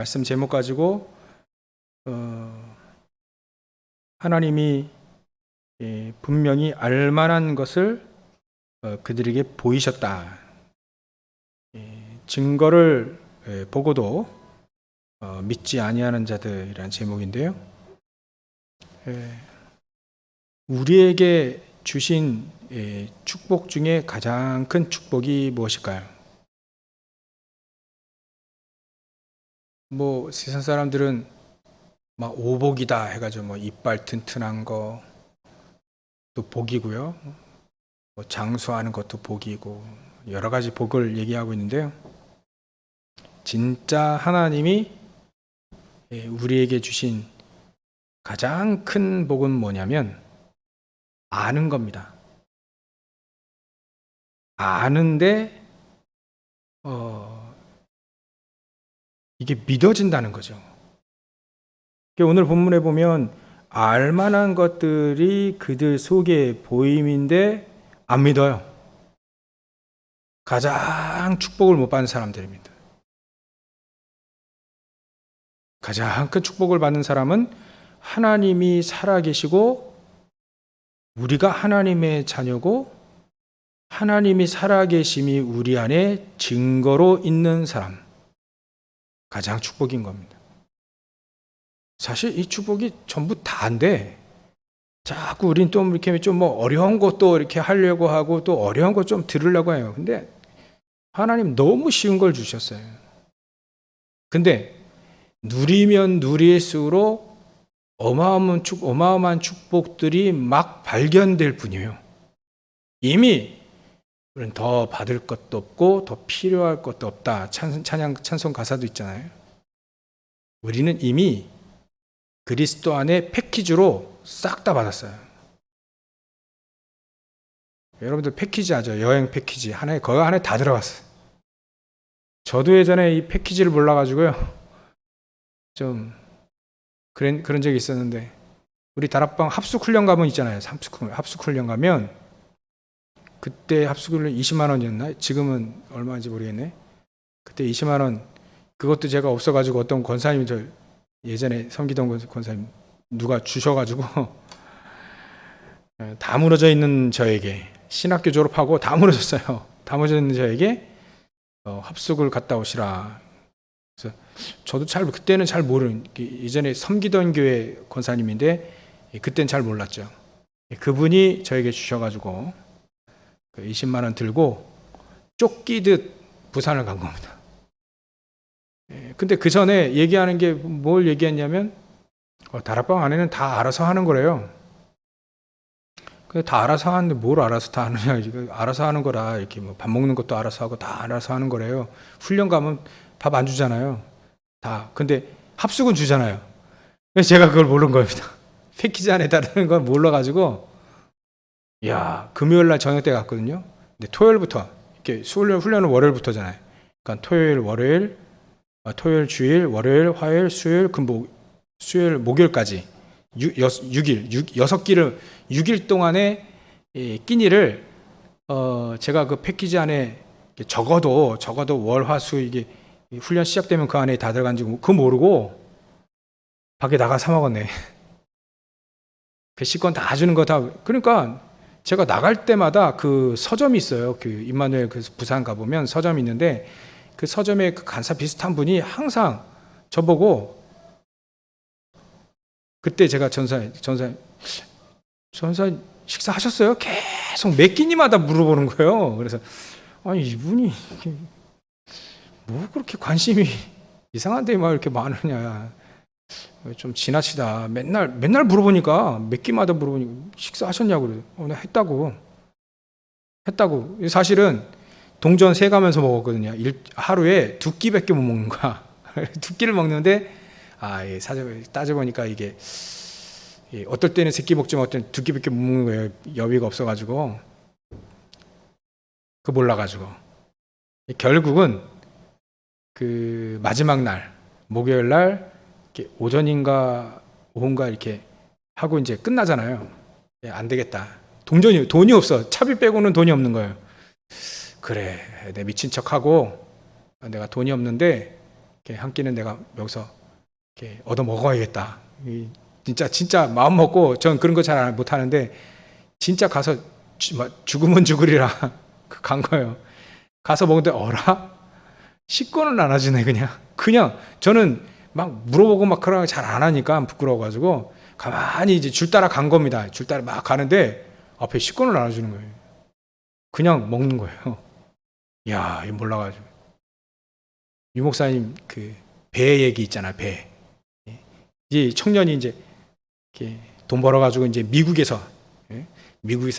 말씀 제목 가지고 하나님이 분명히 알만한 것을 그들에게 보이셨다. 증거를 보고도 믿지 아니하는 자들이라는 제목인데요. 우리에게 주신 축복 중에 가장 큰 축복이 무엇일까요? 세상 사람들은 막 오복이다 해가지고 이빨 튼튼한 거 또 복이고요. 장수하는 것도 복이고 여러 가지 복을 얘기하고 있는데요. 진짜 하나님이 우리에게 주신 가장 큰 복은 뭐냐면 아는 겁니다. 아는데 이게 믿어진다는 거죠. 오늘 본문에 보면 알만한 것들이 그들 속에 보임인데 안 믿어요. 가장 축복을 못 받는 사람들입니다. 가장 큰 축복을 받는 사람은 하나님이 살아계시고 우리가 하나님의 자녀고 하나님이 살아계심이 우리 안에 증거로 있는 사람. 가장 축복인 겁니다. 사실 이 축복이 전부 다인데 자꾸 우린 좀 이렇게 어려운 것도 이렇게 하려고 하고 또 어려운 것 좀 들으려고 해요. 근데 하나님 너무 쉬운 걸 주셨어요. 근데 누리면 누릴수록 어마어마한 축복들이 막 발견될 뿐이에요. 이미 우리는 더 받을 것도 없고 더 필요할 것도 없다. 찬송 가사도 있잖아요. 우리는 이미 그리스도 안에 패키지로 싹 다 받았어요. 여러분들 패키지 아죠? 여행 패키지 거기 안에 다 들어갔어요. 저도 예전에 이 패키지를 몰라가지고요. 좀 그런 적이 있었는데 우리 다락방 합숙훈련 가면 있잖아요. 합숙훈련 가면 그때 합숙훈련 20만 원이었나? 지금은 얼마인지 모르겠네. 그때 20만 원 그것도 제가 없어가지고 어떤 권사님이 예전에 섬기던 권사님 누가 주셔가지고 다 무너져 있는 저에게 신학교 졸업하고 다 무너졌어요. 다 무너져 있는 저에게 합숙을 갔다 오시라. 그래서 저도 그때는 잘 모르는 예전에 섬기던 교회 권사님인데 그때는 잘 몰랐죠. 그분이 저에게 주셔가지고 20만 원 들고 쫓기듯 부산을 간 겁니다. 근데 그 전에 얘기하는 게 뭘 얘기했냐면 다락방 안에는 다 알아서 하는 거래요. 다 알아서 하는데 뭘 알아서 다 하느냐. 알아서 하는 거라 이렇게 밥 먹는 것도 알아서 하고 다 알아서 하는 거래요. 훈련 가면 밥 안 주잖아요. 다. 근데 합숙은 주잖아요. 그래서 제가 그걸 모르는 겁니다. 패키지 안에 다르는 걸 몰라가지고 금요일 날 저녁 때 갔거든요. 근데 토요일부터 이렇게 훈련은 월요일부터잖아요. 그러니까 토요일, 주일, 월요일, 화요일, 수요일, 수요일, 목요일까지 6일 동안의 끼니를 제가 그 패키지 안에 적어도 월, 화, 수 이게 훈련 시작되면 그 안에 다 들어간지 그거 모르고 밖에 나가 사 먹었네. 그 식권 다 주는 거 다. 그러니까 제가 나갈 때마다 그 서점이 있어요. 그 임마누엘 그 부산 가보면 서점이 있는데 그 서점에 그 간사 비슷한 분이 항상 저보고 그때 제가 전사 식사하셨어요? 계속 몇 끼니마다 물어보는 거예요. 그래서 아니 이분이 뭐 그렇게 관심이 이상한데 막 이렇게 많으냐. 좀 지나치다. 맨날 물어보니까 몇 끼마다 물어보니까 식사하셨냐고 그래요. 나 했다고. 사실은 동전 세 가면서 먹었거든요. 하루에 2끼밖에 못 먹는 거야. 2끼를 먹는데 따져보니까 이게 어떨 때는 3끼 먹지만 어떨 때는 2끼밖에 못 먹는 거예요. 여비가 없어가지고 몰라가지고 결국은 그 마지막 날 목요일 날 이렇게 오전인가 오후인가 이렇게 하고 이제 끝나잖아요. 안 되겠다. 돈이 없어. 차비 빼고는 돈이 없는 거예요. 그래, 내 미친 척하고 내가 돈이 없는데 한 끼는 내가 여기서 이렇게 얻어 먹어야겠다. 진짜 마음 먹고, 전 그런 거 잘 못하는데 진짜 가서 죽으면 죽으리라 간 거예요. 가서 먹는데 어라? 식권을 나눠주네. 그냥 저는 막 물어보고 막 그런 거 잘 안 하니까 부끄러워가지고 가만히 이제 줄 따라 간 겁니다. 줄 따라 막 가는데 앞에 식권을 나눠주는 거예요. 그냥 먹는 거예요. 야, 이 몰라가지고. 유 목사님 그 배 얘기 있잖아, 배. 이 청년이 이제 이렇게 돈 벌어가지고 이제 미국에서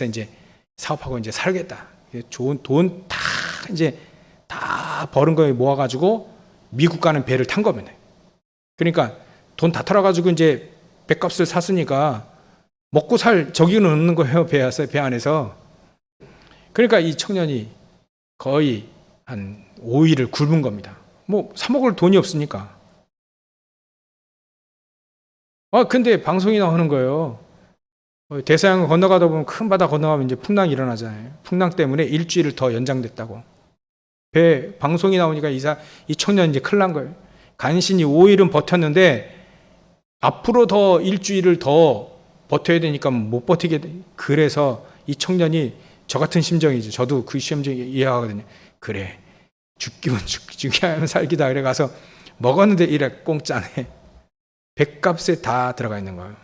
이제 사업하고 이제 살겠다. 좋은 돈 다 이제 다 버는 거에 모아가지고 미국 가는 배를 탄 겁니다. 그러니까 돈 다 털어가지고 이제 배값을 샀으니까 먹고 살 저기는 없는 거예요. 배 안에서. 그러니까 이 청년이 거의 한 5일을 굶은 겁니다. 뭐 사 먹을 돈이 없으니까. 근데 방송이 나오는 거예요. 대서양을 건너가다 보면 큰 바다 건너가면 이제 풍랑이 일어나잖아요. 풍랑 때문에 일주일을 더 연장됐다고. 배 방송이 나오니까 이 청년 이제 큰일 난 거예요. 간신히 5일은 버텼는데 앞으로 더 일주일을 더 버텨야 되니까 못 버티게 돼. 그래서 이 청년이 저 같은 심정이죠. 저도 그 심정 이해하거든요. 그래, 죽기면 죽게 하면 살기다. 그래 가서 먹었는데 이래 공짜네. 백값에 다 들어가 있는 거예요.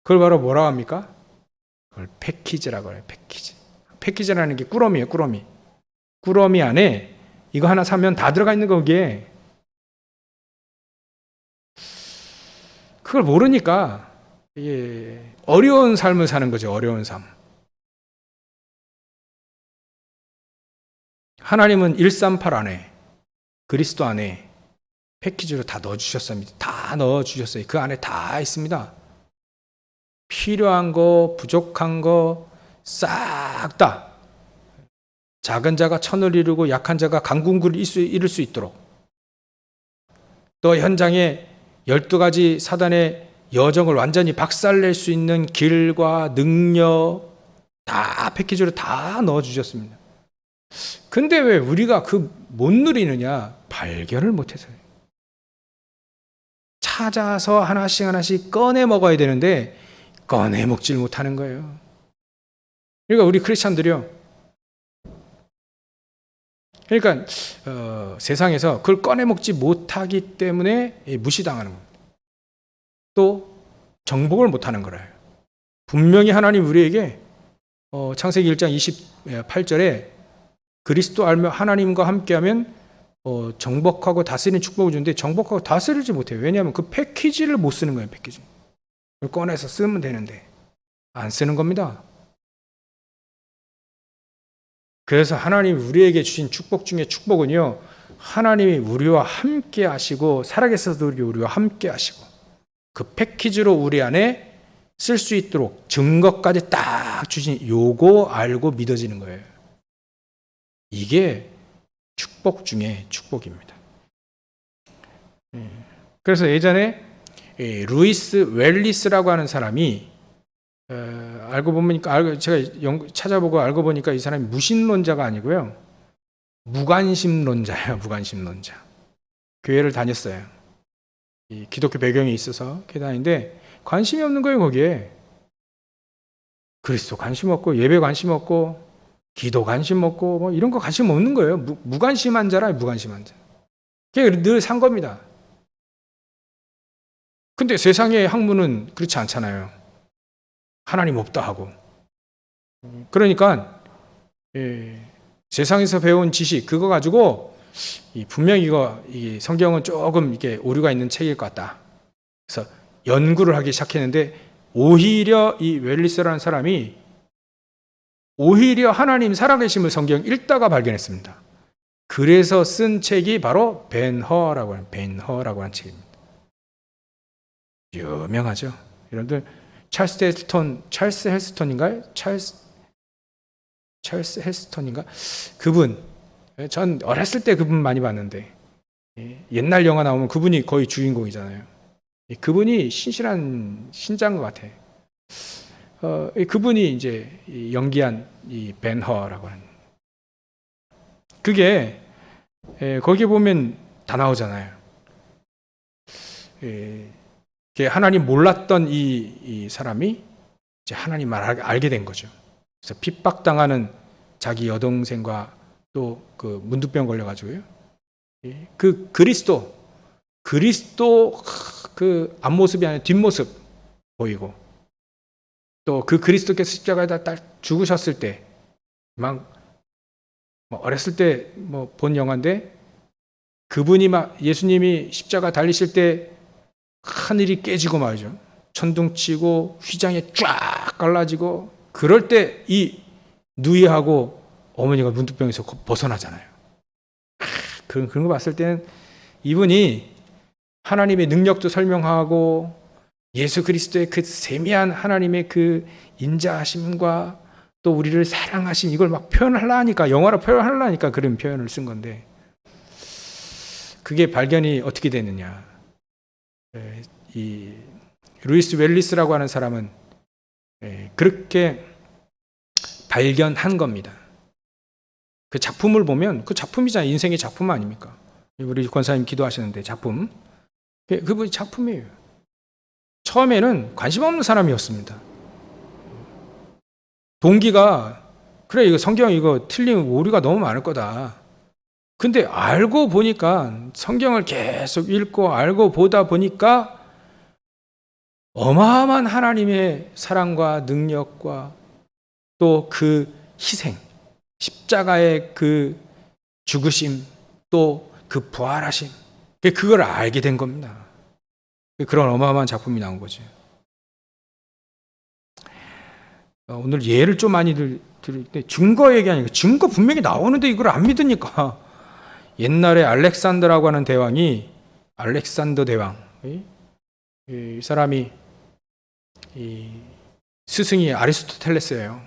그걸 바로 뭐라고 합니까? 그걸 패키지라고 해요. 패키지라는 게 꾸러미예요. 꾸러미 안에 이거 하나 사면 다 들어가 있는 거기에. 그걸 모르니까 이게 어려운 삶을 사는 거죠. 어려운 삶. 하나님은 138 안에, 그리스도 안에 패키지로 다 넣어주셨습니다. 다 넣어주셨어요. 그 안에 다 있습니다. 필요한 거, 부족한 거 싹 다. 작은 자가 천을 이루고 약한 자가 강군구를 이룰 수 있도록. 또 현장에 12가지 사단의 여정을 완전히 박살낼 수 있는 길과 능력 다 패키지로 다 넣어주셨습니다. 근데 왜 우리가 못 누리느냐? 발견을 못해서요. 찾아서 하나씩 꺼내 먹어야 되는데 꺼내 먹질 못하는 거예요. 그러니까 우리 크리스찬들이요. 그러니까 세상에서 그걸 꺼내 먹지 못하기 때문에 무시당하는 겁니다. 또 정복을 못하는 거예요. 분명히 하나님 우리에게 창세기 1장 28절에 그리스도 알며 하나님과 함께하면 정복하고 다스리는 축복을 주는데 정복하고 다스리지 못해요. 왜냐하면 그 패키지를 못 쓰는 거예요. 패키지. 그걸 꺼내서 쓰면 되는데 안 쓰는 겁니다. 그래서 하나님이 우리에게 주신 축복 중에 축복은요, 하나님이 우리와 함께 하시고 살아계셔서 우리와 함께 하시고 그 패키지로 우리 안에 쓸 수 있도록 증거까지 딱 주신 요거 알고 믿어지는 거예요. 이게 축복 중에 축복입니다. 그래서 예전에 루이스 웰리스라고 하는 사람이 알고 보니까 제가 찾아보고 알고 보니까 이 사람이 무신론자가 아니고요, 무관심론자예요. 무관심론자. 교회를 다녔어요. 이 기독교 배경이 있어서 교회 다니는데 관심이 없는 거예요. 거기에 그리스도 관심 없고 예배 관심 없고 기도 관심 없고 뭐 이런 거 관심 없는 거예요. 무관심한 자라. 무관심한 자. 그게 늘 산 겁니다. 근데 세상의 학문은 그렇지 않잖아요. 하나님 없다 하고. 그러니까 세상에서 배운 지식 그거 가지고 분명히 이 성경은 조금 이게 오류가 있는 책일 것 같다. 그래서 연구를 하기 시작했는데 오히려 이 웰리스라는 사람이 오히려 하나님 살아계심을 성경 읽다가 발견했습니다. 그래서 쓴 책이 바로 벤허라고 하는 책입니다. 유명하죠. 여러분들 찰스 헬스톤인가요? 찰스 헬스톤인가? 그분, 전 어렸을 때 그분 많이 봤는데 옛날 영화 나오면 그분이 거의 주인공이잖아요. 그분이 신실한 신자인 것 같아. 그분이 이제 연기한 이 벤허라고 하는, 그게 거기에 보면 다 나오잖아요. 하나님 몰랐던 이 사람이 이제 하나님을 알게 된 거죠. 그래서 핍박당하는 자기 여동생과 또 그 문둥병 걸려가지고요. 그 그리스도 그 앞모습이 아니라 뒷모습 보이고, 또 그 그리스도께서 십자가에다 딱 죽으셨을 때, 막 어렸을 때 본 영화인데, 그분이 막 예수님이 십자가 달리실 때 하늘이 깨지고 말이죠. 천둥치고 휘장이 쫙 갈라지고, 그럴 때 이 누이하고 어머니가 문둥병에서 벗어나잖아요. 그런 거 봤을 때는 이분이 하나님의 능력도 설명하고 예수 그리스도의 그 세미한 하나님의 그 인자하심과 또 우리를 사랑하신 이걸 막 표현하려니까, 영어로 표현하려니까 그런 표현을 쓴 건데, 그게 발견이 어떻게 됐느냐. 이 루이스 웰리스라고 하는 사람은 그렇게 발견한 겁니다. 그 작품을 보면, 그 작품이잖아요. 인생의 작품 아닙니까? 우리 권사님 기도하시는데 작품, 그분이 작품이에요. 처음에는 관심 없는 사람이었습니다. 동기가, 그래 이거 성경 이거 틀린 오류가 너무 많을 거다. 근데 알고 보니까, 성경을 계속 읽고 알고 보다 보니까 어마어마한 하나님의 사랑과 능력과 또 그 희생, 십자가의 그 죽으심, 또 그 부활하심, 그걸 알게 된 겁니다. 그런 어마어마한 작품이 나온 거죠. 오늘 예를 좀 많이 드릴 때, 증거 얘기하니까 증거 분명히 나오는데 이걸 안 믿으니까, 옛날에 알렉산더라고 하는 대왕이, 알렉산더 대왕, 이 사람이 이 스승이 아리스토텔레스예요.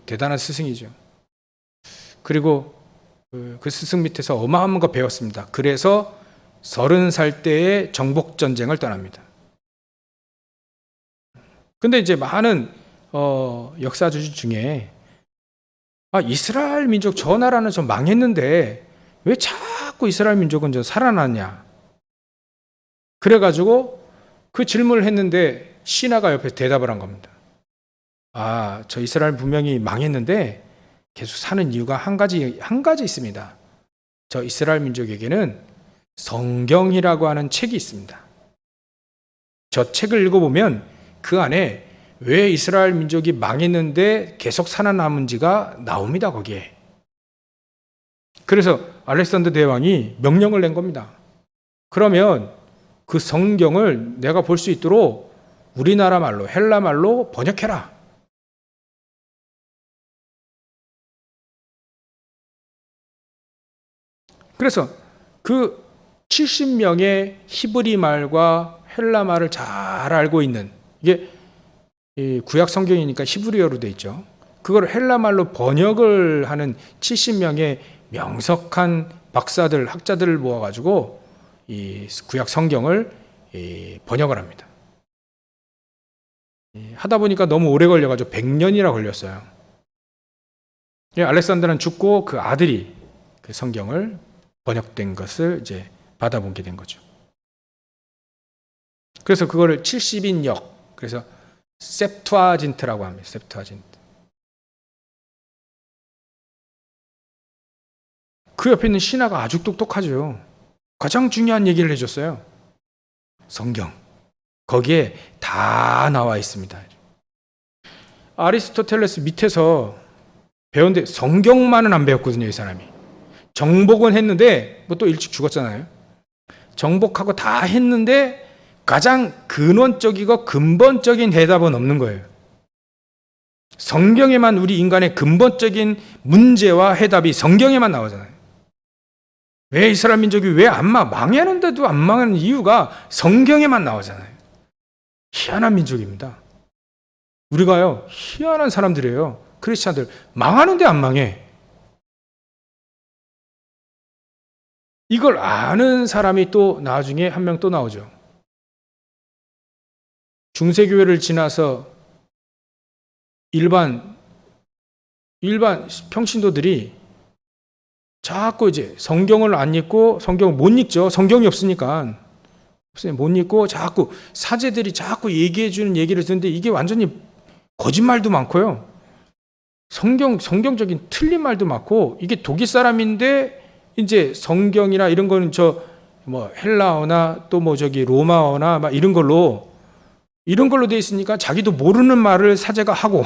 대단한 스승이죠. 그리고 그 스승 밑에서 어마어마한 거 배웠습니다. 그래서 30살 때에 정복 전쟁을 떠납니다. 근데 이제 많은 역사주 중에, 이스라엘 민족 저 나라는 좀 망했는데 왜 자꾸 이스라엘 민족은 좀 살아났냐. 그래가지고 그 질문을 했는데 신하가 옆에서 대답을 한 겁니다. 저 이스라엘 분명히 망했는데 계속 사는 이유가 한 가지 있습니다. 저 이스라엘 민족에게는 성경이라고 하는 책이 있습니다. 저 책을 읽어보면 그 안에 왜 이스라엘 민족이 망했는데 계속 살아남은지가 나옵니다, 거기에. 그래서 알렉산더 대왕이 명령을 낸 겁니다. 그러면 그 성경을 내가 볼 수 있도록 우리나라 말로, 헬라 말로 번역해라. 그래서 그 70명의 히브리 말과 헬라 말을 잘 알고 있는, 이게 구약 성경이니까 히브리어로 돼 있죠. 그걸 헬라 말로 번역을 하는 70명의 명석한 박사들, 학자들을 모아가지고 이 구약 성경을 번역을 합니다. 하다 보니까 너무 오래 걸려가지고 100년이나 걸렸어요. 알렉산더는 죽고 그 아들이 그 성경을 번역된 것을 이제 받아보게 된 거죠. 그래서 그거를 70인역, 그래서 셉투아진트라고 합니다. 셉투아진트. 그 옆에 있는 신하가 아주 똑똑하죠. 가장 중요한 얘기를 해줬어요. 성경. 거기에 다 나와 있습니다. 아리스토텔레스 밑에서 배웠는데 성경만은 안 배웠거든요, 이 사람이. 정복은 했는데, 또 일찍 죽었잖아요. 정복하고 다 했는데 가장 근원적이고 근본적인 해답은 없는 거예요. 성경에만 우리 인간의 근본적인 문제와 해답이 성경에만 나오잖아요. 왜 이스라엘 민족이 왜 안 망했는데도 안 망하는 이유가 성경에만 나오잖아요. 희한한 민족입니다. 우리가요, 희한한 사람들이에요. 크리스찬들 망하는데 안 망해. 이걸 아는 사람이 또 나중에 한 명 또 나오죠. 중세교회를 지나서 일반 평신도들이 자꾸 이제 성경을 안 읽고 성경을 못 읽죠. 성경이 없으니까. 못 읽고 자꾸 사제들이 자꾸 얘기해 주는 얘기를 듣는데 이게 완전히 거짓말도 많고요. 성경적인 틀린 말도 많고, 이게 독일 사람인데 이제 성경이나 이런 거는 뭐 헬라어나 또 뭐 로마어나 막 이런 걸로 돼 있으니까 자기도 모르는 말을 사제가 하고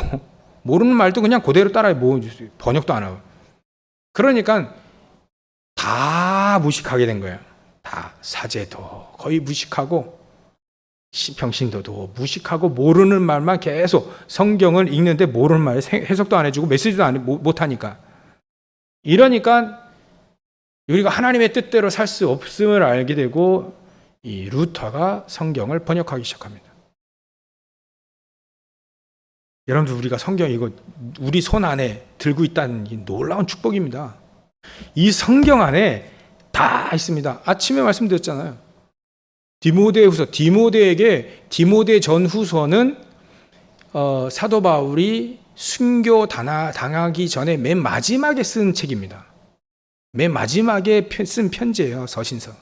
모르는 말도 그냥 그대로 따라해. 뭐 번역도 안 하고. 그러니까 다 무식하게 된 거예요. 다 사제도 거의 무식하고 평신도도 무식하고 모르는 말만 계속 성경을 읽는데 모르는 말 해석도 안 해주고 메시지도 못 하니까. 이러니까 우리가 하나님의 뜻대로 살 수 없음을 알게 되고 이 루터가 성경을 번역하기 시작합니다. 여러분들, 우리가 성경 이거 우리 손 안에 들고 있다는 이 놀라운 축복입니다. 이 성경 안에 다 있습니다. 아침에 말씀드렸잖아요. 디모데후서, 디모데 전후서는 사도 바울이 순교 당하기 전에 맨 마지막에 쓴 책입니다. 맨 마지막에 쓴 편지예요. 서신서.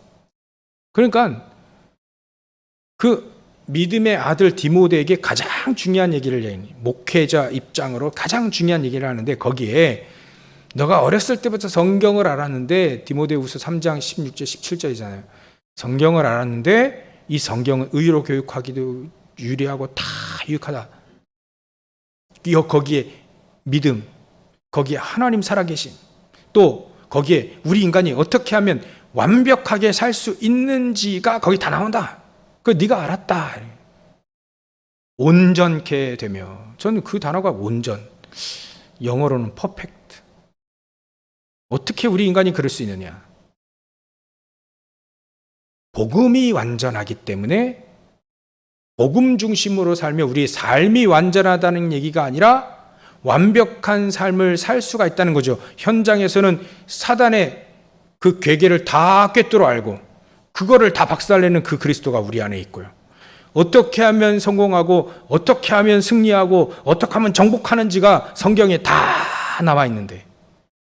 그러니까 그 믿음의 아들 디모데에게 가장 중요한 얘기를 해요. 목회자 입장으로 가장 중요한 얘기를 하는데, 거기에 너가 어렸을 때부터 성경을 알았는데, 디모데후서 3장 16절 17절이잖아요. 성경을 알았는데 이 성경은 의로 교육하기도 유리하고 다 유익하다. 거기에 믿음, 거기에 하나님 살아계신, 또 거기에 우리 인간이 어떻게 하면 완벽하게 살 수 있는지가 거기 다 나온다. 그걸 네가 알았다. 온전케 되며, 저는 그 단어가 온전, 영어로는 퍼펙트. 어떻게 우리 인간이 그럴 수 있느냐? 복음이 완전하기 때문에 복음 중심으로 살며 우리의 삶이 완전하다는 얘기가 아니라 완벽한 삶을 살 수가 있다는 거죠. 현장에서는 사단의 그 괴계를 다 꿰뚫어 알고 그거를 다 박살내는 그 그리스도가 우리 안에 있고요. 어떻게 하면 성공하고 어떻게 하면 승리하고 어떻게 하면 정복하는지가 성경에 다 나와 있는데,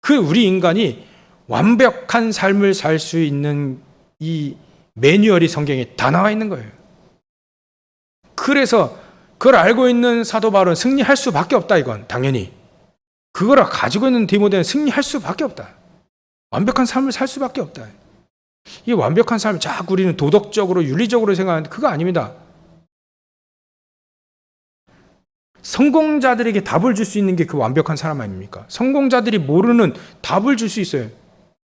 그 우리 인간이 완벽한 삶을 살 수 있는 이 매뉴얼이 성경에 다 나와 있는 거예요. 그래서 그걸 알고 있는 사도 바울은 승리할 수밖에 없다. 이건 당연히 그걸 가지고 있는 디모데는 승리할 수밖에 없다. 완벽한 삶을 살 수밖에 없다. 이 완벽한 삶을 자꾸 우리는 도덕적으로 윤리적으로 생각하는데 그거 아닙니다. 성공자들에게 답을 줄 수 있는 게 그 완벽한 사람 아닙니까? 성공자들이 모르는 답을 줄 수 있어요.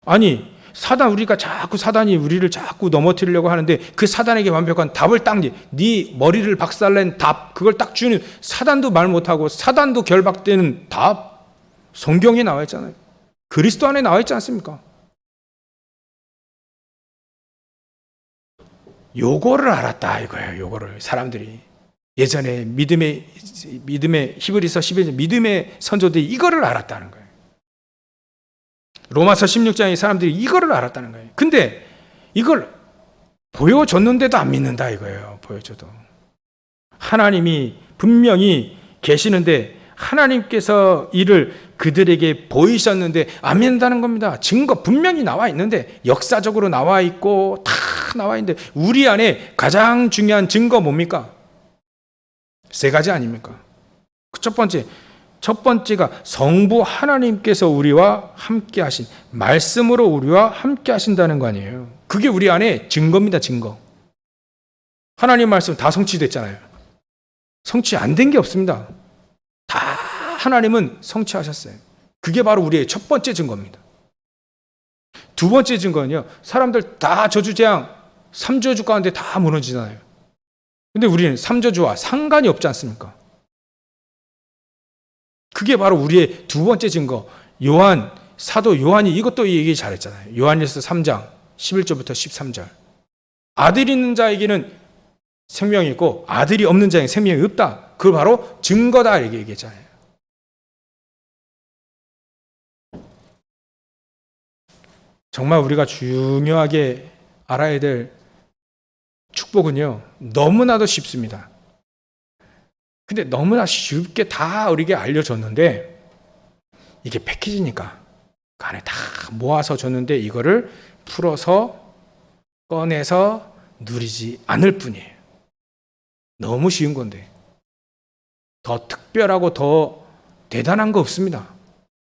아니, 사단이 우리를 자꾸 넘어뜨리려고 하는데 그 사단에게 완벽한 답을 네 머리를 박살낸 답, 그걸 딱 주는, 사단도 말 못하고 사단도 결박되는 답, 성경에 나와 있잖아요. 그리스도 안에 나와 있지 않습니까? 요거를 알았다 이거예요. 요거를 사람들이 예전에 믿음의 히브리서 11장 믿음의 선조들이 이거를 알았다는 거예요. 로마서 16장의 사람들이 이거를 알았다는 거예요. 근데 이걸 보여줬는데도 안 믿는다 이거예요. 보여줘도 하나님이 분명히 계시는데 하나님께서 이를 그들에게 보이셨는데 안 믿는다는 겁니다. 증거 분명히 나와 있는데, 역사적으로 나와 있고 다 나와 있는데, 우리 안에 가장 중요한 증거 뭡니까? 세 가지 아닙니까? 첫 번째가 성부 하나님께서 우리와 함께 하신, 말씀으로 우리와 함께 하신다는 거 아니에요. 그게 우리 안에 증거입니다. 증거. 하나님 말씀 다 성취됐잖아요. 성취 안 된 게 없습니다. 다 하나님은 성취하셨어요. 그게 바로 우리의 첫 번째 증거입니다. 두 번째 증거는요, 사람들 다 저주재앙 3저주 가운데 다 무너지잖아요. 근데 우리는 3저주와 상관이 없지 않습니까? 그게 바로 우리의 두 번째 증거. 사도 요한이 이것도 얘기 잘했잖아요. 요한일서 3장 11절부터 13절. 아들이 있는 자에게는 생명이 있고 아들이 없는 자에게는 생명이 없다. 그걸 바로 증거다 이렇게 얘기했잖아요. 정말 우리가 중요하게 알아야 될 축복은요, 너무나도 쉽습니다. 근데 너무나 쉽게 다 우리에게 알려줬는데 이게 패키지니까 그 안에 다 모아서 줬는데 이거를 풀어서 꺼내서 누리지 않을 뿐이에요. 너무 쉬운 건데 더 특별하고 더 대단한 거 없습니다.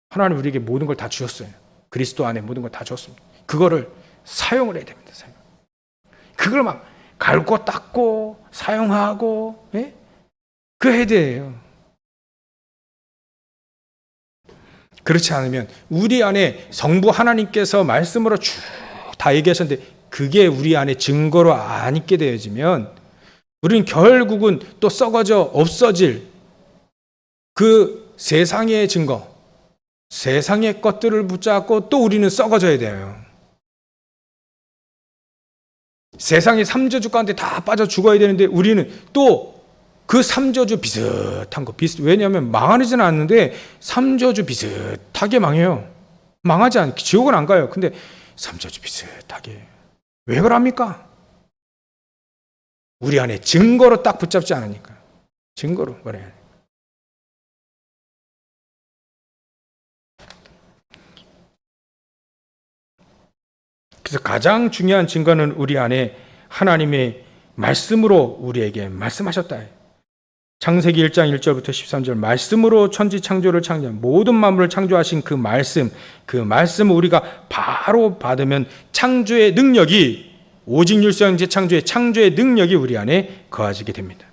하나님 우리에게 모든 걸 다 주셨어요. 그리스도 안에 모든 걸 다 줬습니다. 그거를 사용을 해야 됩니다. 그걸 막 갈고 닦고 사용하고 그 해야 돼요. 그렇지 않으면 우리 안에 성부 하나님께서 말씀으로 쭉 다 얘기하셨는데 그게 우리 안에 증거로 안 있게 되어지면 우리는 결국은 또 썩어져 없어질 그 세상의 증거, 세상의 것들을 붙잡고 또 우리는 썩어져야 돼요. 세상의 삼저주 가운데 다 빠져 죽어야 되는데 우리는 또 그 삼저주 비슷한 거 왜냐하면 망하지는 않는데 삼저주 비슷하게 망해요. 망하지 않게 지옥은 안 가요. 근데 삼저주 비슷하게 왜 그럽니까? 우리 안에 증거로 딱 붙잡지 않으니까. 증거로 그래야 돼. 그래서 가장 중요한 증거는 우리 안에 하나님의 말씀으로 우리에게 말씀하셨다. 창세기 1장 1절부터 13절 말씀으로 천지 창조를 창조한 모든 만물을 창조하신 그 말씀을 우리가 바로 받으면 창조의 능력이 오직 율성 재창조의 창조의 능력이 우리 안에 거하지게 됩니다.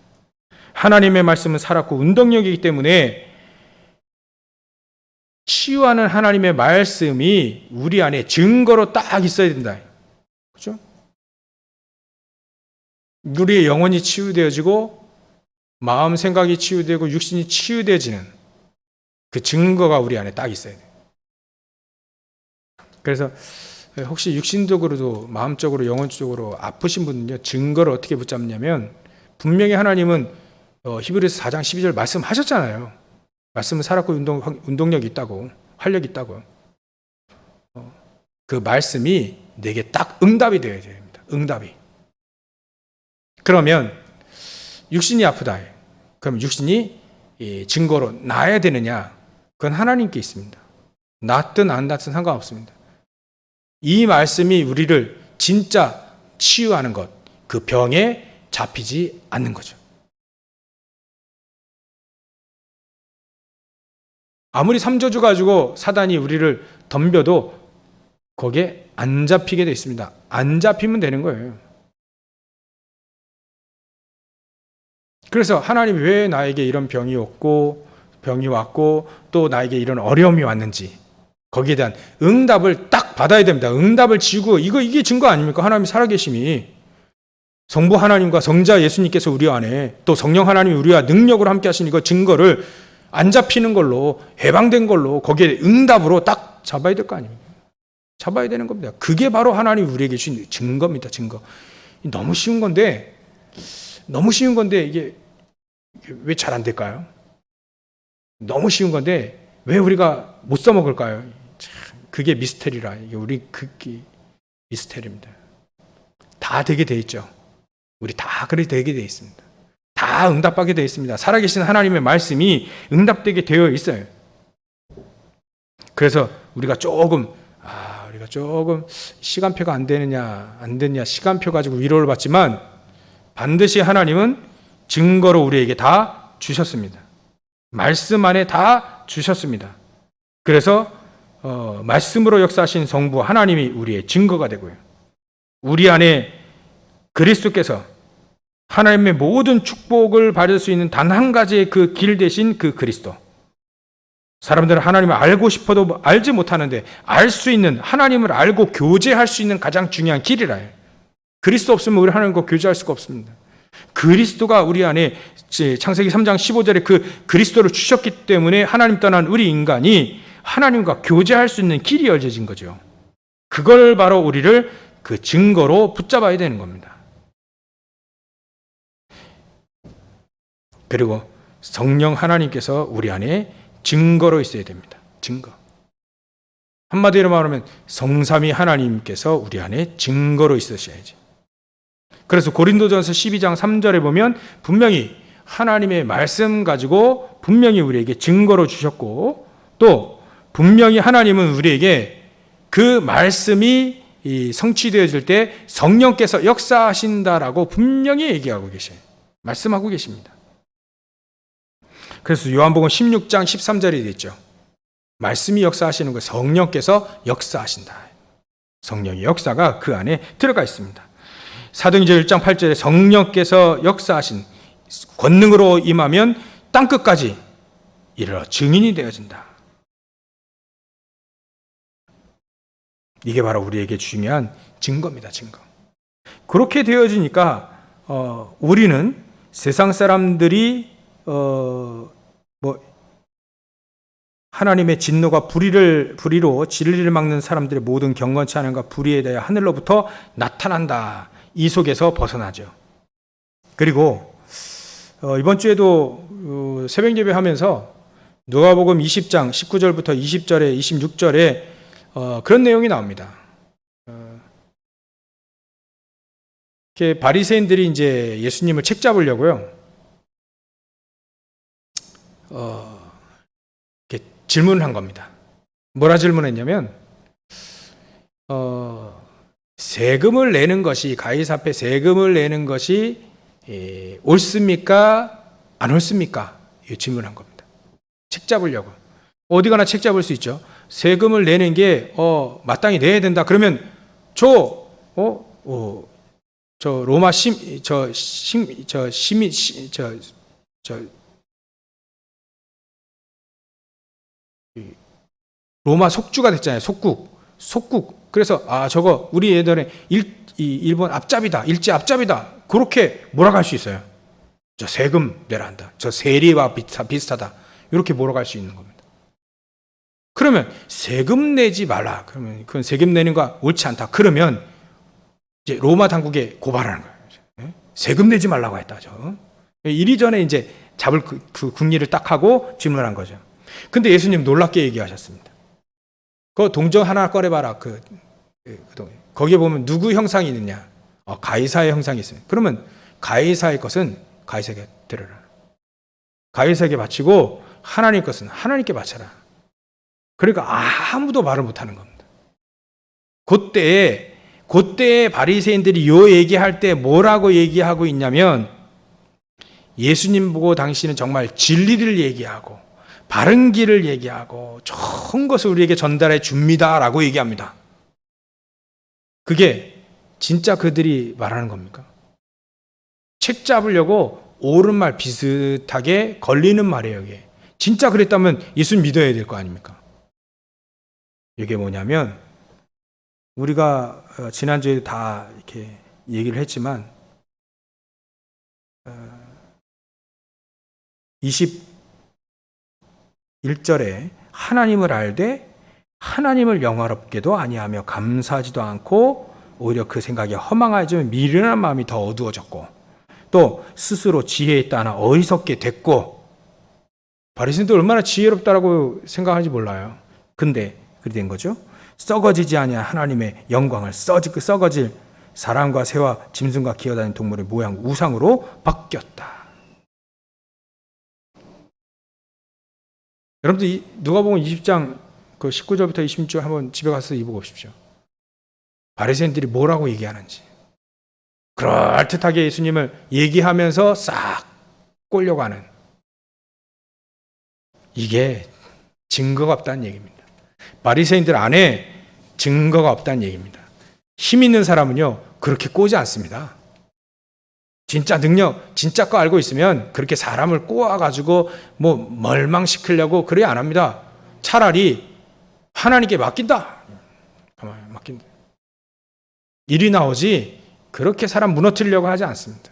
하나님의 말씀은 살았고 운동력이기 때문에 치유하는 하나님의 말씀이 우리 안에 증거로 딱 있어야 된다. 그렇죠? 우리의 영혼이 치유되어지고 마음 생각이 치유되고 육신이 치유되어지는 그 증거가 우리 안에 딱 있어야 돼요. 그래서 혹시 육신적으로도 마음적으로 영혼적으로 아프신 분은요, 증거를 어떻게 붙잡냐면 분명히 하나님은 히브리서 4장 12절 말씀하셨잖아요. 말씀은 살았고 운동력이 있다고, 활력이 있다고. 그 말씀이 내게 딱 응답이 되어야 됩니다. 응답이. 그러면 육신이 아프다. 그럼 육신이 증거로 나아야 되느냐? 그건 하나님께 있습니다. 낫든 안 낫든 상관없습니다. 이 말씀이 우리를 진짜 치유하는 것, 그 병에 잡히지 않는 거죠. 아무리 삼저주 가지고 사단이 우리를 덤벼도 거기에 안 잡히게 되어 있습니다. 안 잡히면 되는 거예요. 그래서 하나님이 왜 나에게 이런 병이 왔고 또 나에게 이런 어려움이 왔는지 거기에 대한 응답을 딱 받아야 됩니다. 응답을 지고 이게 증거 아닙니까? 하나님이 살아계심이 성부 하나님과 성자 예수님께서 우리 안에 또 성령 하나님이 우리와 능력으로 함께 하신 이거 증거를 안 잡히는 걸로 해방된 걸로 거기에 응답으로 딱 잡아야 될 거 아닙니까? 잡아야 되는 겁니다. 그게 바로 하나님이 우리에게 주신 증거입니다. 증거. 너무 쉬운 건데 이게 왜 잘 안 될까요? 너무 쉬운 건데 왜 우리가 못 써먹을까요? 참, 그게 미스테리라. 이게 우리 그게 미스테리입니다. 다 되게 돼 있죠. 우리 다 그렇게 되게 돼 있습니다. 다 응답하게 되어 있습니다. 살아계신 하나님의 말씀이 응답되게 되어 있어요. 그래서 우리가 조금 시간표가 안 되느냐 시간표 가지고 위로를 받지만 반드시 하나님은 증거로 우리에게 다 주셨습니다. 말씀 안에 다 주셨습니다. 그래서 말씀으로 역사하신 성부 하나님이 우리의 증거가 되고요. 우리 안에 그리스도께서 하나님의 모든 축복을 받을 수 있는 단 한 가지의 그 길 대신 그 그리스도. 사람들은 하나님을 알고 싶어도 알지 못하는데 알 수 있는, 하나님을 알고 교제할 수 있는 가장 중요한 길이라 해요. 그리스도 없으면 우리 하나님과 교제할 수가 없습니다. 그리스도가 우리 안에 창세기 3장 15절에 그 그리스도를 주셨기 때문에 하나님 떠난 우리 인간이 하나님과 교제할 수 있는 길이 열려진 거죠. 그걸 바로 우리를 그 증거로 붙잡아야 되는 겁니다. 그리고 성령 하나님께서 우리 안에 증거로 있어야 됩니다. 증거. 한마디로 말하면 성삼위 하나님께서 우리 안에 증거로 있으셔야지. 그래서 고린도전서 12장 3절에 보면 분명히 하나님의 말씀 가지고 분명히 우리에게 증거로 주셨고 또 분명히 하나님은 우리에게 그 말씀이 성취되어질 때 성령께서 역사하신다라고 분명히 얘기하고 계셔요. 말씀하고 계십니다. 그래서 요한복음 16장 13절이 있죠. 말씀이 역사하시는 거 성령께서 역사하신다. 성령의 역사가 그 안에 들어가 있습니다. 사도행전 1장 8절에 성령께서 역사하신 권능으로 임하면 땅끝까지 이르러 증인이 되어진다. 이게 바로 우리에게 중요한 증거입니다. 증거. 그렇게 되어지니까 우리는 세상 사람들이 하나님의 진노가 불의로 진리를 막는 사람들의 모든 경건치 않음과 불의에 대해 하늘로부터 나타난다. 이 속에서 벗어나죠. 그리고 이번 주에도 새벽 예배하면서 누가복음 20장 19절부터 20절에 26절에 그런 내용이 나옵니다. 이렇게 바리새인들이 이제 예수님을 책잡으려고요. 이렇게 질문을 한 겁니다. 뭐라 질문했냐면 세금을 내는 것이 가이사 앞에 세금을 내는 것이 옳습니까? 안 옳습니까? 이 질문한 겁니다. 책 잡으려고. 어디 가나 책 잡을 수 있죠. 세금을 내는 게 마땅히 내야 된다. 그러면 저 로마 로마 속주가 됐잖아요. 속국. 그래서 저거 우리 예전에 일본 앞잡이다. 일제 앞잡이다. 그렇게 몰아갈 수 있어요. 저 세금 내라 한다. 저 세리와 비슷하다. 이렇게 몰아갈 수 있는 겁니다. 그러면 세금 내지 말라. 그러면 그건 세금 내는 거 옳지 않다. 그러면 이제 로마 당국에 고발하는 거예요. 세금 내지 말라고 했다죠. 이리전에 이제 잡을 그 국리를 딱 하고 질문한 거죠. 근데 예수님 놀랍게 얘기하셨습니다. 그 동정 하나 꺼내봐라. 거기에 보면 누구 형상이 있느냐? 가이사의 형상이 있습니다. 그러면 가이사의 것은 가이사에게 드려라. 가이사에게 바치고 하나님 것은 하나님께 바쳐라. 그러니까 아무도 말을 못하는 겁니다. 그때에 바리새인들이 요 얘기할 때 뭐라고 얘기하고 있냐면 예수님 보고 당신은 정말 진리를 얘기하고 바른 길을 얘기하고 좋은 것을 우리에게 전달해 줍니다라고 얘기합니다. 그게 진짜 그들이 말하는 겁니까? 책 잡으려고 옳은 말 비슷하게 걸리는 말이에요. 이게 진짜 그랬다면 예수님 믿어야 될 거 아닙니까? 이게 뭐냐면 우리가 지난주에 다 이렇게 얘기를 했지만 21절에 하나님을 알되 하나님을 영화롭게도 아니하며 감사하지도 않고 오히려 그 생각이 허망하여지며 미련한 마음이 더 어두워졌고 또 스스로 지혜에 따라 어리석게 됐고 바리새인들 얼마나 지혜롭다라고 생각하는지 몰라요. 근데 그렇게 된 거죠. 썩어지지 아니한 하나님의 영광을 썩어질 사람과 새와 짐승과 기어다니는 동물의 모양 우상으로 바뀌었다. 여러분들 누가복음 20장 19절부터 26절 한번 집에 가서 읽어보고 오십시오. 바리새인들이 뭐라고 얘기하는지. 그럴듯하게 예수님을 얘기하면서 싹 꼴려고 하는 이게 증거가 없다는 얘기입니다. 바리새인들 안에 증거가 없다는 얘기입니다. 힘 있는 사람은요 그렇게 꼬지 않습니다. 진짜 능력, 진짜 거 알고 있으면 그렇게 사람을 꼬아가지고 멀망시키려고 그래 안 합니다. 차라리 하나님께 맡긴다. 맡긴다. 일이 나오지 그렇게 사람 무너뜨리려고 하지 않습니다.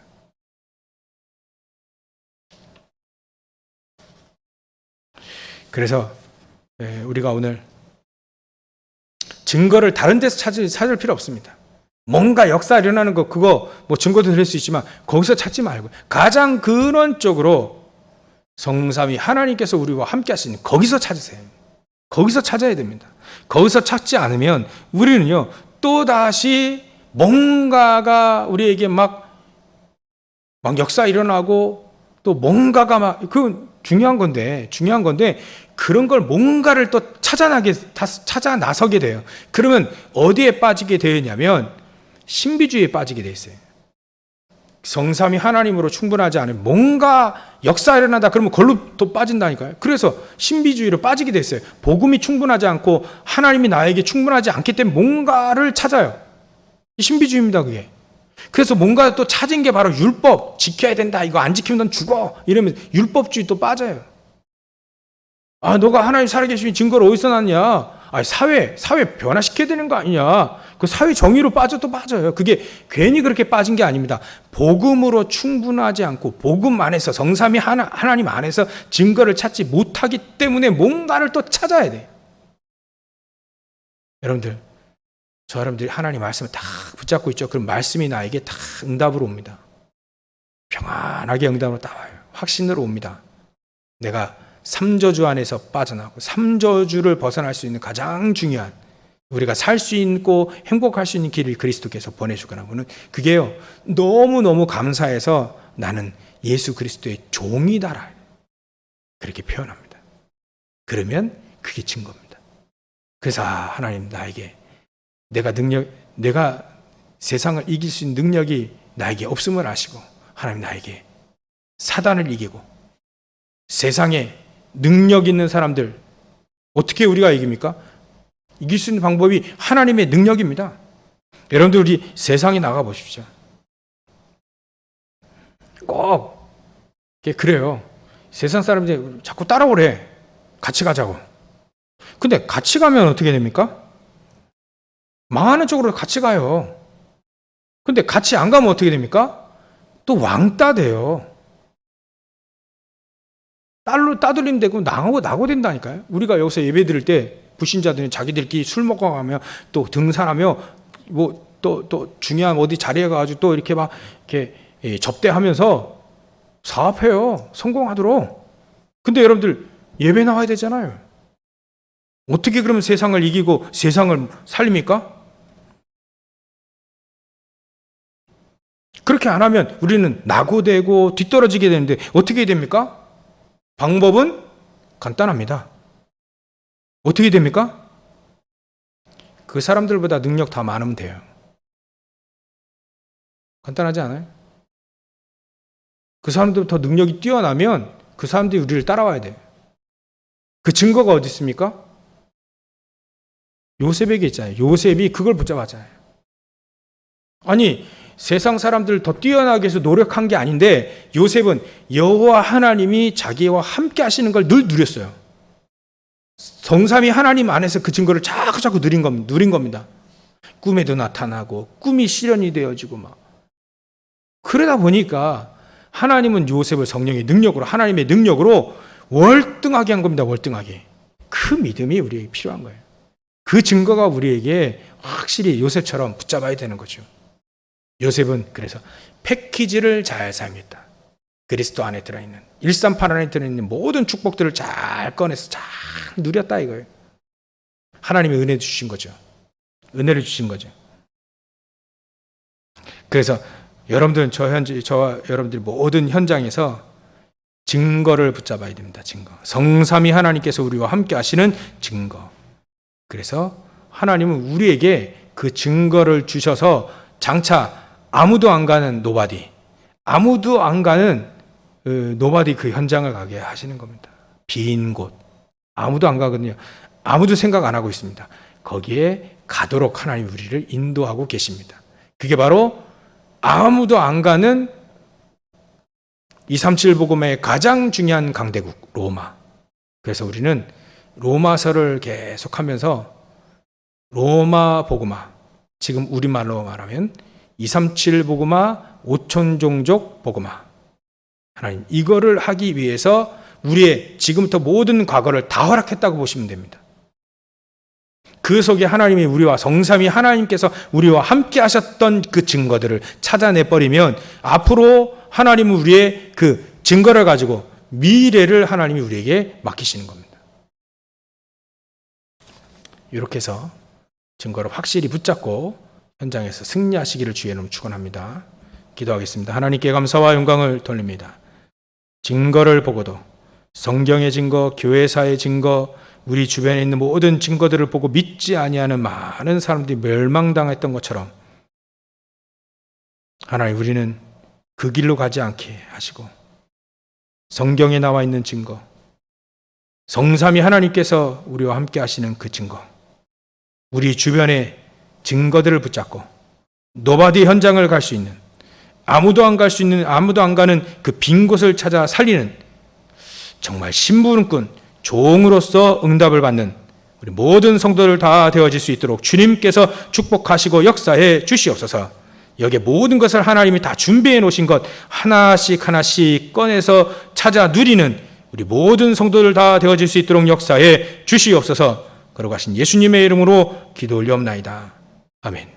그래서 우리가 오늘 증거를 다른 데서 찾을 필요 없습니다. 뭔가 역사 일어나는 거 그거 증거도 될 수 있지만 거기서 찾지 말고 가장 근원적으로 성삼위 하나님께서 우리와 함께 하시는 거기서 찾으세요. 거기서 찾아야 됩니다. 거기서 찾지 않으면 우리는요 또다시 뭔가가 우리에게 막 역사 일어나고 또 뭔가가 그건 중요한 건데 그런 걸 뭔가를 또 찾아 나서게 돼요. 그러면 어디에 빠지게 되냐면 신비주의에 빠지게 돼 있어요. 성삼위 하나님으로 충분하지 않은 뭔가 역사 일어나다 그러면 그걸로 또 빠진다니까요. 그래서 신비주의로 빠지게 됐어요. 복음이 충분하지 않고 하나님이 나에게 충분하지 않기 때문에 뭔가를 찾아요. 신비주의입니다, 그게. 그래서 뭔가 또 찾은 게 바로 율법, 지켜야 된다, 이거 안 지키면 넌 죽어, 이러면 율법주의 또 빠져요. 아, 너가 하나님 살아계신 증거를 어디서 났냐? 아, 사회 변화시켜야 되는 거 아니냐? 그 사회 정의로 빠져도 빠져요. 그게 괜히 그렇게 빠진 게 아닙니다. 복음으로 충분하지 않고 복음 안에서 성삼위 하나님 안에서 증거를 찾지 못하기 때문에 뭔가를 또 찾아야 돼. 여러분들, 저 여러분들이 하나님 말씀을 다 붙잡고 있죠. 그럼 말씀이 나에게 다 응답으로 옵니다. 평안하게 응답으로 따와요. 확신으로 옵니다. 내가 삼저주 안에서 빠져나오고 삼저주를 벗어날 수 있는 가장 중요한, 우리가 살 수 있고 행복할 수 있는 길을 그리스도께서 보내주거나 보는, 그게요, 너무너무 감사해서 나는 예수 그리스도의 종이다라 그렇게 표현합니다. 그러면 그게 증거입니다. 그래서 하나님 나에게 내가 세상을 이길 수 있는 능력이 나에게 없음을 아시고, 하나님 나에게 사단을 이기고 세상에 능력 있는 사람들 어떻게 우리가 이깁니까? 이길 수 있는 방법이 하나님의 능력입니다. 여러분들, 우리 세상에 나가 보십시오. 꼭 그래요. 세상 사람들이 자꾸 따라오래. 같이 가자고. 근데 같이 가면 어떻게 됩니까? 망하는 쪽으로 같이 가요. 근데 같이 안 가면 어떻게 됩니까? 또 왕따 돼요. 따돌림 되고 나고 된다니까요. 우리가 여기서 예배 드릴 때 불신자들은 자기들끼리 술 먹고 가면 또 등산하며 뭐 또 중요한 어디 자리에 가가지고 또 이렇게 막 이렇게 접대하면서 사업해요. 성공하도록. 근데 여러분들 예배 나와야 되잖아요. 어떻게 그러면 세상을 이기고 세상을 살립니까? 그렇게 안 하면 우리는 낙오되고 뒤떨어지게 되는데 어떻게 됩니까? 방법은 간단합니다. 어떻게 됩니까? 그 사람들보다 능력 다 많으면 돼요. 간단하지 않아요? 그 사람들보다 더 능력이 뛰어나면 그 사람들이 우리를 따라와야 돼요. 그 증거가 어디 있습니까? 요셉에게 있잖아요. 요셉이 그걸 붙잡았잖아요. 아니, 세상 사람들 더 뛰어나게 해서 노력한 게 아닌데 요셉은 여호와 하나님이 자기와 함께 하시는 걸 늘 누렸어요. 성삼위 하나님 안에서 그 증거를 자꾸 누린 겁니다. 꿈에도 나타나고 꿈이 실현이 되어지고 막. 그러다 보니까 하나님은 요셉을 성령의 능력으로, 하나님의 능력으로 월등하게 한 겁니다. 월등하게. 그 믿음이 우리에게 필요한 거예요. 그 증거가 우리에게 확실히 요셉처럼 붙잡아야 되는 거죠. 요셉은 그래서 패키지를 잘 사용했다. 그리스도 안에 들어있는 138 안에 들어있는 모든 축복들을 잘 꺼내서 잘 누렸다 이거예요. 하나님이 은혜 주신 거죠. 은혜를 주신 거죠. 그래서 여러분들은 저와 여러분들이 모든 현장에서 증거를 붙잡아야 됩니다. 증거. 성삼위 하나님께서 우리와 함께 하시는 증거. 그래서 하나님은 우리에게 그 증거를 주셔서 장차 아무도 안 가는 노바디, 아무도 안 가는 노바디 그 현장을 가게 하시는 겁니다. 빈 곳. 아무도 안 가거든요. 아무도 생각 안 하고 있습니다. 거기에 가도록 하나님 우리를 인도하고 계십니다. 그게 바로 아무도 안 가는 237 복음의 가장 중요한 강대국 로마. 그래서 우리는 로마서를 계속하면서 로마 복음화, 지금 우리말로 말하면 237 복음화, 5천 종족 복음화. 하나님 이거를 하기 위해서 우리의 지금부터 모든 과거를 다 허락했다고 보시면 됩니다. 그 속에 하나님이 우리와 성삼위 하나님께서 우리와 함께 하셨던 그 증거들을 찾아내버리면 앞으로 하나님은 우리의 그 증거를 가지고 미래를 하나님이 우리에게 맡기시는 겁니다. 이렇게 해서 증거를 확실히 붙잡고 현장에서 승리하시기를 주의 이름으로 축원합니다. 기도하겠습니다. 하나님께 감사와 영광을 돌립니다. 증거를 보고도 성경의 증거, 교회사의 증거, 우리 주변에 있는 모든 증거들을 보고 믿지 아니하는 많은 사람들이 멸망당했던 것처럼 하나님, 우리는 그 길로 가지 않게 하시고 성경에 나와 있는 증거, 성삼위 하나님께서 우리와 함께 하시는 그 증거, 우리 주변의 증거들을 붙잡고 노바디 현장을 갈 수 있는, 아무도 안 가는 그 빈 곳을 찾아 살리는 정말 심부름꾼, 종으로서 응답을 받는 우리 모든 성도들 다 되어질 수 있도록 주님께서 축복하시고 역사해 주시옵소서. 여기에 모든 것을 하나님이 다 준비해 놓으신 것 하나씩 하나씩 꺼내서 찾아 누리는 우리 모든 성도들 다 되어질 수 있도록 역사해 주시옵소서. 걸어가신 예수님의 이름으로 기도 올리옵나이다. 아멘.